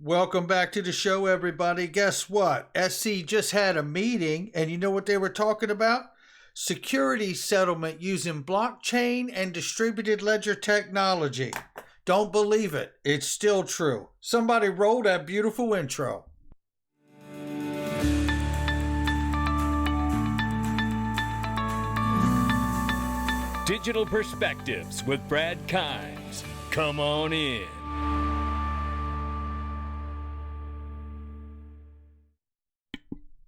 Welcome back to the show, everybody. Guess what? SC just had a meeting, and you know what they were talking about? Security settlement using blockchain and distributed ledger technology. Don't believe it. It's still true. Somebody roll that beautiful intro. Digital Perspectives with Brad Kimes. Come on in.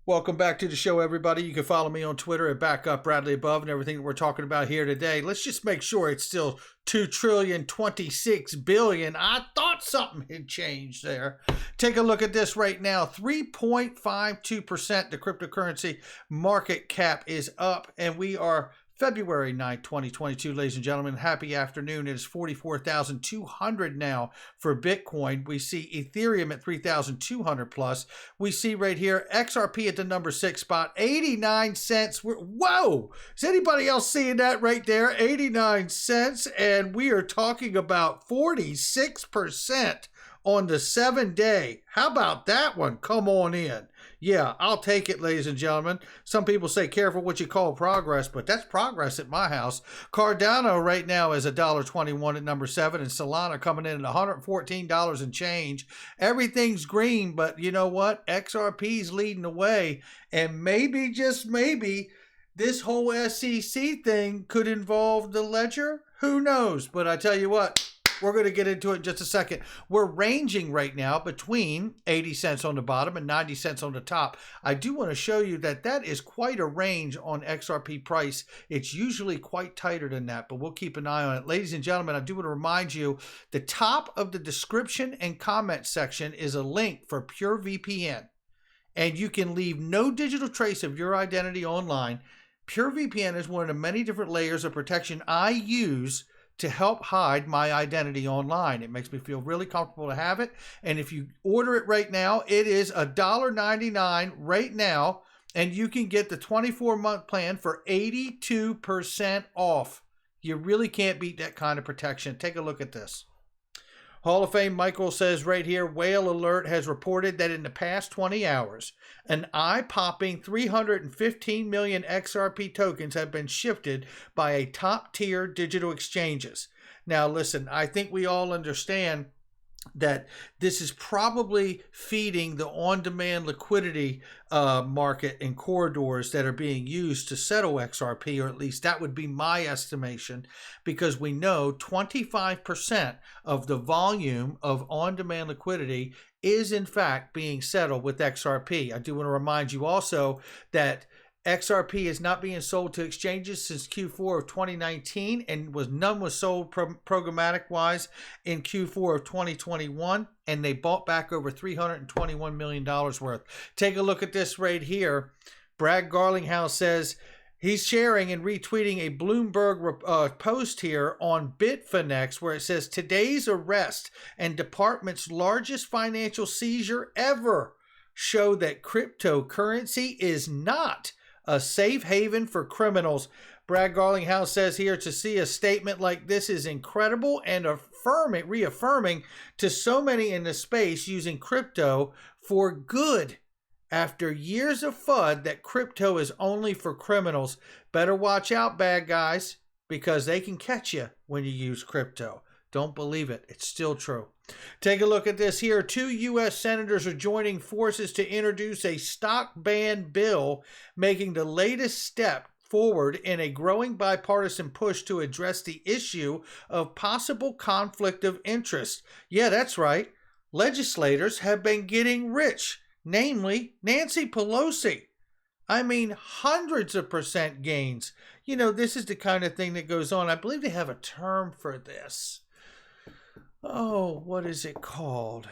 Welcome back to the show, everybody. You can follow me on Twitter at BackupBradleyAbove and everything that we're talking about here today. Let's just make sure it's still $2,026,000,000,000. I thought something had changed there. Take a look at this right now. 3.52%. The cryptocurrency market cap is up, and we are February 9th, 2022, ladies and gentlemen. Happy afternoon. It is 44,200 now for Bitcoin. We see Ethereum at 3,200 plus. We see right here XRP at the number 6 spot, 89 cents. Whoa! Is anybody else seeing that right there? 89 cents. And we are talking about 46% on the 7-day. How about that one? Come on in. Yeah, I'll take it, ladies and gentlemen. Some people say careful what you call progress, but that's progress at my house. Cardano right now is $1.21 at number 7, and Solana coming in at $114 and change. Everything's green, but you know what? XRP's leading the way, and maybe, just maybe, this whole SEC thing could involve the ledger. Who knows? But I tell you what, we're going to get into it in just a second. We're ranging right now between 80 cents on the bottom and 90 cents on the top. I do want to show you that that is quite a range on XRP price. It's usually quite tighter than that, but we'll keep an eye on it. Ladies and gentlemen, I do want to remind you, the top of the description and comment section is a link for purevpn, and you can leave no digital trace of your identity online. PureVPN is one of the many different layers of protection I use to help hide my identity online. It makes me feel really comfortable to have it. And if you order it right now, it is $1.99 right now, and you can get the 24-month plan for 82% off. You really can't beat that kind of protection. Take a look at this. Hall of Fame Michael says right here, Whale Alert has reported that in the past 20 hours, an eye-popping 315 million XRP tokens have been shifted by a top-tier digital exchanges. Now, listen, I think we all understand that this is probably feeding the on-demand liquidity market and corridors that are being used to settle XRP, or at least that would be my estimation, because we know 25% of the volume of on-demand liquidity is in fact being settled with XRP. I do want to remind you also that XRP is not being sold to exchanges since Q4 of 2019, and none was sold programmatic wise in Q4 of 2021, and they bought back over $321 million worth. Take a look at this right here. Brad Garlinghouse says he's sharing and retweeting a Bloomberg post here on Bitfinex, where it says today's arrest and department's largest financial seizure ever show that cryptocurrency is not a safe haven for criminals. Brad Garlinghouse says here, to see a statement like this is incredible and reaffirming to so many in the space using crypto for good after years of FUD that crypto is only for criminals. Better watch out, bad guys, because they can catch you when you use crypto. Don't believe it. It's still true. Take a look at this here. 2 U.S. senators are joining forces to introduce a stock ban bill, making the latest step forward in a growing bipartisan push to address the issue of possible conflict of interest. Yeah, that's right. Legislators have been getting rich, namely Nancy Pelosi. I mean, hundreds of % gains. You know, this is the kind of thing that goes on. I believe they have a term for this. Oh, what is it called?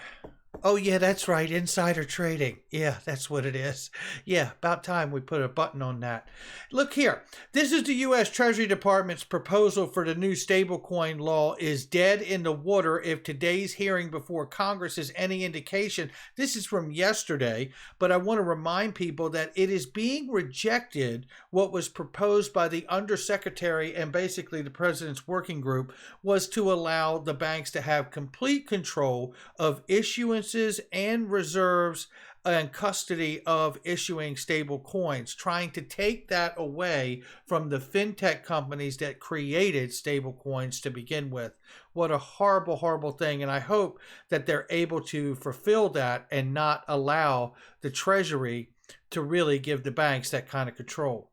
Oh, yeah, that's right. Insider trading. Yeah, that's what it is. Yeah, about time we put a button on that. Look here. This is the U.S. Treasury Department's proposal for the new stablecoin law is dead in the water if today's hearing before Congress is any indication. This is from yesterday, but I want to remind people that it is being rejected. What was proposed by the undersecretary and basically the president's working group was to allow the banks to have complete control of issuance clearances and reserves and custody of issuing stable coins, trying to take that away from the fintech companies that created stable coins to begin with. What a horrible, horrible thing. And I hope that they're able to fulfill that and not allow the Treasury to really give the banks that kind of control.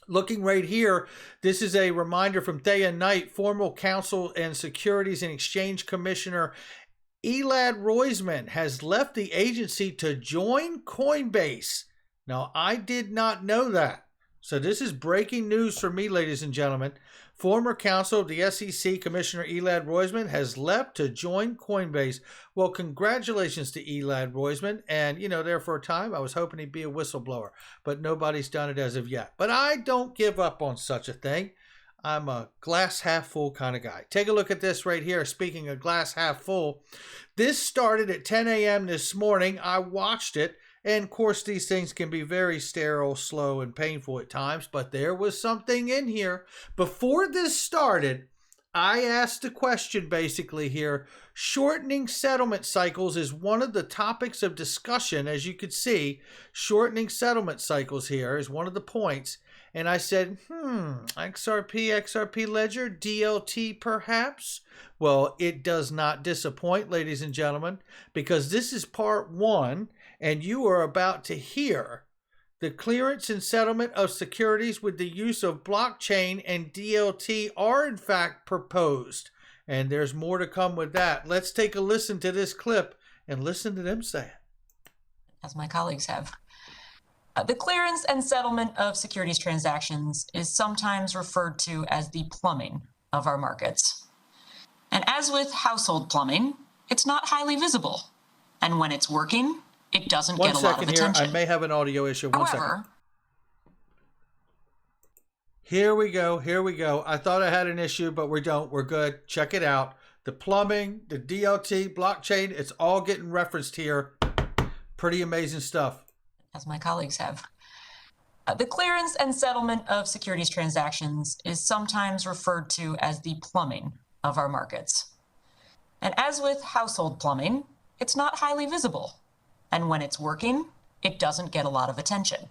Looking right here, this is a reminder from day and night. Former Counsel and Securities and Exchange Commissioner Elad Roisman has left the agency to join Coinbase. Now, I did not know that. So this is breaking news for me, ladies and gentlemen. Former counsel of the SEC, Commissioner Elad Roisman, has left to join Coinbase. Well, congratulations to Elad Roisman. And, there for a time, I was hoping he'd be a whistleblower, but nobody's done it as of yet. But I don't give up on such a thing. I'm a glass half full kind of guy. Take a look at this right here. Speaking of glass half full, this started at 10 a.m. this morning. I watched it. And of course, these things can be very sterile, slow, and painful at times, but there was something in here. Before this started, I asked a question basically here. Shortening settlement cycles is one of the topics of discussion. As you could see, shortening settlement cycles here is one of the points. And I said, XRP Ledger, DLT perhaps? Well, it does not disappoint, ladies and gentlemen, because this is part one, and you are about to hear the clearance and settlement of securities with the use of blockchain and DLT are in fact proposed. And there's more to come with that. Let's take a listen to this clip and listen to them say it. As my colleagues have. The clearance and settlement of securities transactions is sometimes referred to as the plumbing of our markets. And as with household plumbing, it's not highly visible. And when it's working, it doesn't get a lot of attention. 1 second here. I may have an audio issue. One second. However, here we go. I thought I had an issue, but we don't. We're good. Check it out. The plumbing, the DLT, blockchain, it's all getting referenced here. Pretty amazing stuff. As my colleagues have. The clearance and settlement of securities transactions is sometimes referred to as the plumbing of our markets. And as with household plumbing, it's not highly visible. And when it's working, it doesn't get a lot of attention.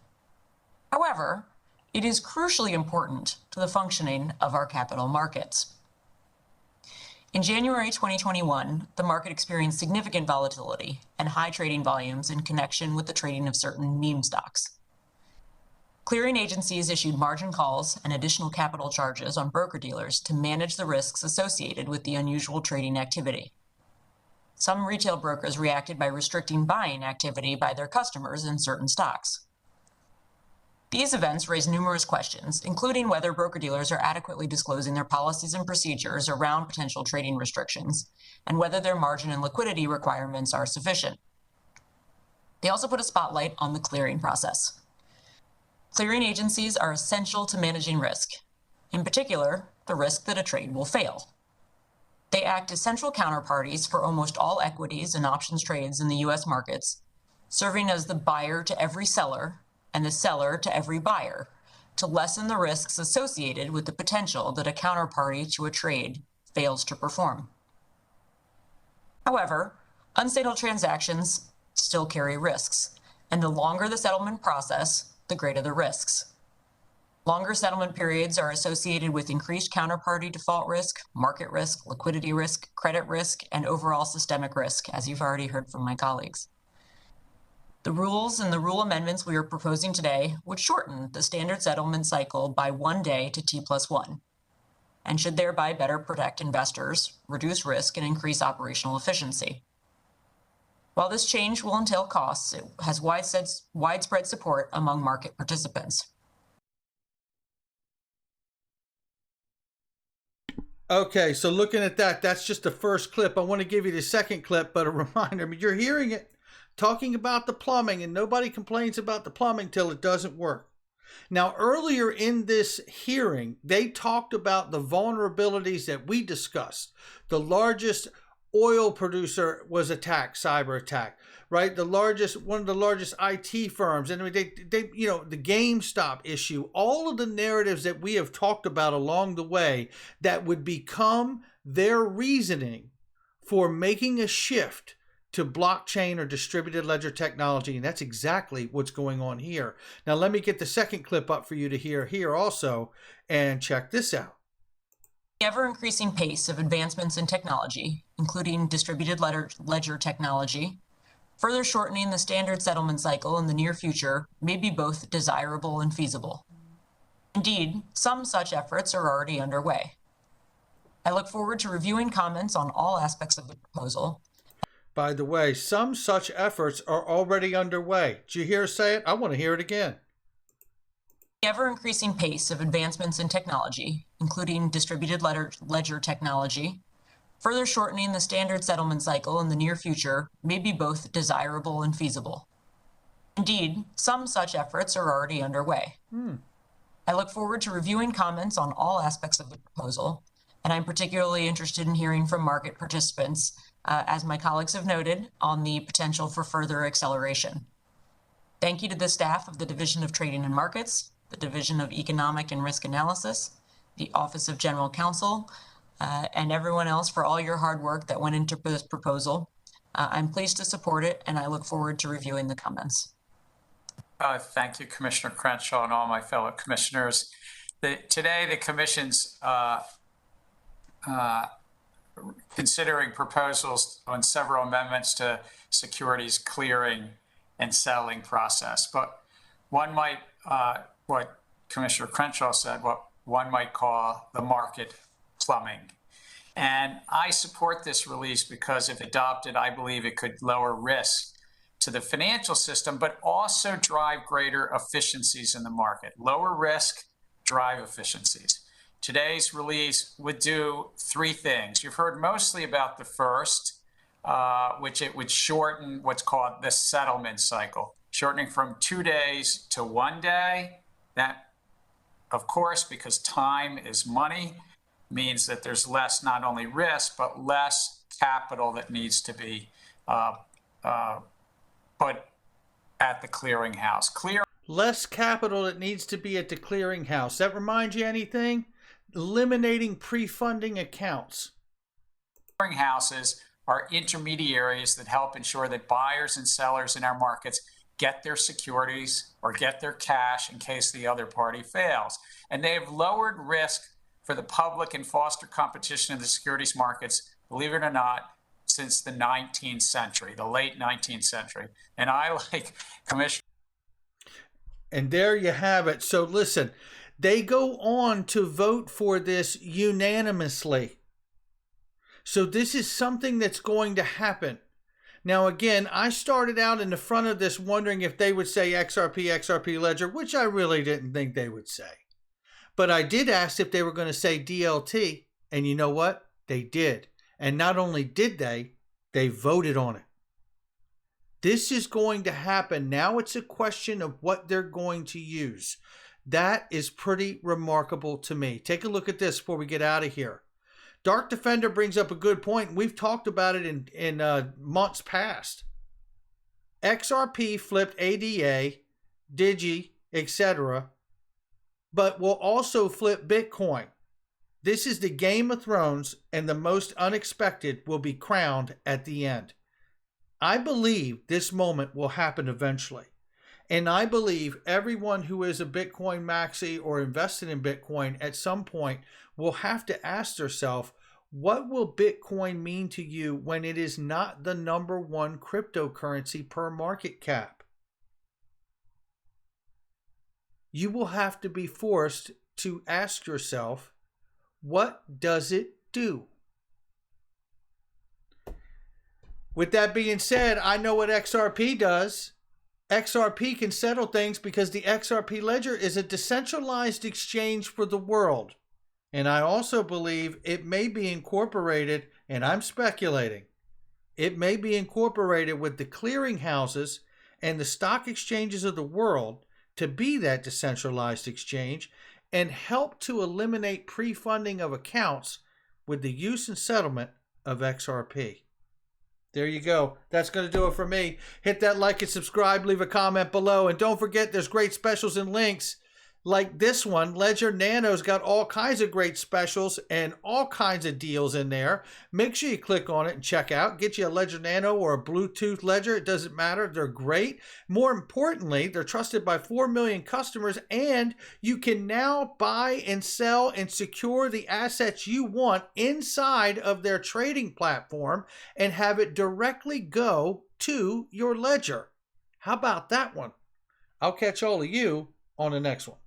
However, it is crucially important to the functioning of our capital markets. In January 2021, the market experienced significant volatility and high trading volumes in connection with the trading of certain meme stocks. Clearing agencies issued margin calls and additional capital charges on broker-dealers to manage the risks associated with the unusual trading activity. Some retail brokers reacted by restricting buying activity by their customers in certain stocks. These events raise numerous questions, including whether broker-dealers are adequately disclosing their policies and procedures around potential trading restrictions, and whether their margin and liquidity requirements are sufficient. They also put a spotlight on the clearing process. Clearing agencies are essential to managing risk, in particular, the risk that a trade will fail. They act as central counterparties for almost all equities and options trades in the U.S. markets, serving as the buyer to every seller and the seller to every buyer, to lessen the risks associated with the potential that a counterparty to a trade fails to perform. However, unsettled transactions still carry risks, and the longer the settlement process, the greater the risks. Longer settlement periods are associated with increased counterparty default risk, market risk, liquidity risk, credit risk, and overall systemic risk, as you've already heard from my colleagues. The rules and the rule amendments we are proposing today would shorten the standard settlement cycle by 1 day to T+1, and should thereby better protect investors, reduce risk, and increase operational efficiency. While this change will entail costs, it has widespread support among market participants. Okay, so looking at that, that's just the first clip. I want to give you the second clip, but a reminder, you're hearing it. Talking about the plumbing, and nobody complains about the plumbing till it doesn't work. Now, earlier in this hearing, they talked about the vulnerabilities that we discussed. The largest oil producer was attacked, cyber attack, right? One of the largest IT firms, and the GameStop issue, all of the narratives that we have talked about along the way that would become their reasoning for making a shift to blockchain or distributed ledger technology, and that's exactly what's going on here. Now, let me get the second clip up for you to hear here also, and check this out. The ever-increasing pace of advancements in technology, including distributed ledger technology, further shortening the standard settlement cycle in the near future may be both desirable and feasible. Indeed, some such efforts are already underway. I look forward to reviewing comments on all aspects of the proposal. By the way, some such efforts are already underway. Did you hear her say it? I want to hear it again. The ever-increasing pace of advancements in technology, including distributed ledger technology, further shortening the standard settlement cycle in the near future may be both desirable and feasible. Indeed, some such efforts are already underway. I look forward to reviewing comments on all aspects of the proposal, and I'm particularly interested in hearing from market participants, as my colleagues have noted, on the potential for further acceleration. Thank you to the staff of the Division of Trading and Markets, the Division of Economic and Risk Analysis, the Office of General Counsel, and everyone else for all your hard work that went into this proposal. I'm pleased to support it, and I look forward to reviewing the comments. Thank you, Commissioner Crenshaw, and all my fellow commissioners. Today, the Commission's considering proposals on several amendments to securities clearing and settling process. But one might, what Commissioner Crenshaw said, what one might call the market plumbing. And I support this release because if adopted, I believe it could lower risk to the financial system, but also drive greater efficiencies in the market. Lower risk, drive efficiencies. Today's release would do three things. You've heard mostly about the first, which it would shorten what's called the settlement cycle, shortening from 2 days to 1 day. That, of course, because time is money, means that there's less not only risk, but less capital that needs to be put at the clearinghouse. Less capital that needs to be at the clearinghouse. That remind you anything? Eliminating pre-funding accounts. Clearinghouses are intermediaries that help ensure that buyers and sellers in our markets get their securities or get their cash in case the other party fails. And they have lowered risk for the public and foster competition in the securities markets, believe it or not, since the 19th century, the late 19th century. And I, like Commissioner. And there you have it. So listen, they go on to vote for this unanimously. So this is something that's going to happen. Now, again, I started out in the front of this wondering if they would say XRP Ledger, which I really didn't think they would say. But I did ask if they were going to say DLT, and you know what? They did. And not only did they voted on it. This is going to happen. Now it's a question of what they're going to use. That is pretty remarkable to me. Take a look at this before we get out of here. Dark Defender brings up a good point. We've talked about it in months past. XRP flipped ADA, Digi, etc., but will also flip Bitcoin. This is the Game of Thrones, and the most unexpected will be crowned at the end. I believe this moment will happen eventually. And I believe everyone who is a Bitcoin maxi or invested in Bitcoin at some point will have to ask themselves, what will Bitcoin mean to you when it is not the #1 cryptocurrency per market cap? You will have to be forced to ask yourself, what does it do? With that being said, I know what XRP does. XRP can settle things because the XRP Ledger is a decentralized exchange for the world. And I also believe it may be incorporated, and I'm speculating, it may be incorporated with the clearinghouses and the stock exchanges of the world to be that decentralized exchange and help to eliminate pre-funding of accounts with the use and settlement of XRP. There you go. That's going to do it for me. Hit that like and subscribe, leave a comment below, and don't forget there's great specials and links like this one. Ledger Nano's got all kinds of great specials and all kinds of deals in there. Make sure you click on it and check out. Get you a Ledger Nano or a Bluetooth Ledger. It doesn't matter. They're great. More importantly, they're trusted by 4 million customers, and you can now buy and sell and secure the assets you want inside of their trading platform and have it directly go to your ledger. How about that one? I'll catch all of you on the next one.